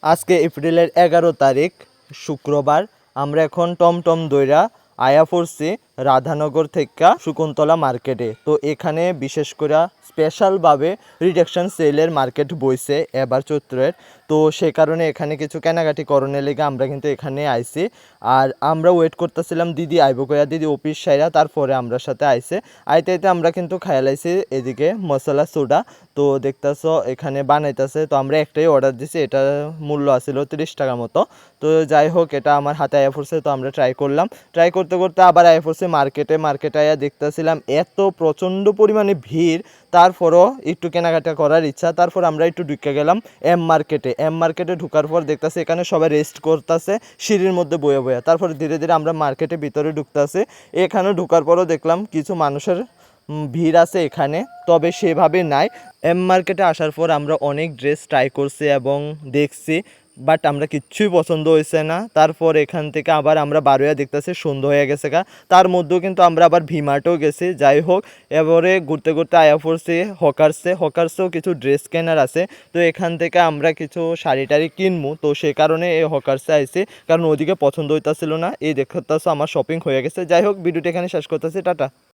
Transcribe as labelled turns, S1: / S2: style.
S1: আজকে এপ্রিলের 11 তারিখ শুক্রবার। আমরা এখন টমটম দইরা আয়া পড়ছি রাধানগর থেকে শকুন্তলা মার্কেটে। তো এখানে বিশেষ করে স্পেশালভাবে রিডাকশন সেলের মার্কেট বইছে এবার চৈত্রের। তো সে কারণে এখানে কিছু কেনাকাটি করণের লেগে আমরা কিন্তু এখানে আইছি। আর আমরা ওয়েট করতেছিলাম দিদি আইব কয়া, দিদি অফিস সাইরা তারপরে আমরা সাথে আইছে। আইতে আইতে আমরা কিন্তু খাইলাইছি এদিকে মশলা সোডা। তো দেখতেছ এখানে বানাইতেছে। তো আমরা একটাই অর্ডার দিছি, এটা মূল্য আছিল 30 টাকার মতো। তো যাই হোক, এটা আমার হাতে আয়া পড়ছে, তো আমরা ট্রাই করলাম। ট্রাই করতে করতে আবার আয়া পড়ছে মার্কেটে আয়া দেখতেছিলাম এত প্রচণ্ড পরিমাণে ভিড়। তারপরও একটু কেনাকাটা করার ইচ্ছা, তারপর আমরা একটু ঢুকে গেলাম এম মার্কেটে ঢুকার পর দেখতেছি এখানে সবাই রেস্ট করতেছে সিঁড়ির মধ্যে বয়ে বয়ে। তারপর ধীরে ধীরে আমরা মার্কেটের ভিতরে ঢুকতেছি। এখানে ঢুকার পরও দেখলাম কিছু মানুষের ভিড় আছে এখানে, তবে সেভাবে নাই। এম মার্কেটে আসার পর আমরা অনেক ড্রেস ট্রাই করছি এবং দেখছি, বাট আমরা কিচ্ছুই পছন্দ হয়েছে না। তারপর এখান থেকে আবার আমরা বারোয়া দেখতেছি সন্ধ্যা হয়ে গেছে গা। তার মধ্যেও কিন্তু আমরা আবার ভিমার্টও গেছি। যাই হোক, এবারে ঘুরতে ঘুরতে আয়া পড়ছি হকার্সেও কিছু ড্রেস কেনার আছে। তো এখান থেকে আমরা কিছু শাড়ি টাড়ি কিনবো, তো সে কারণে এই হকার্সে আইছি, কারণ ওদিকে পছন্দ হইতাছিল না। এই দেখতেছো আমার শপিং হয়ে গেছে। যাই হোক, ভিডিওটা এখানে শেষ করতেছি, টাটা।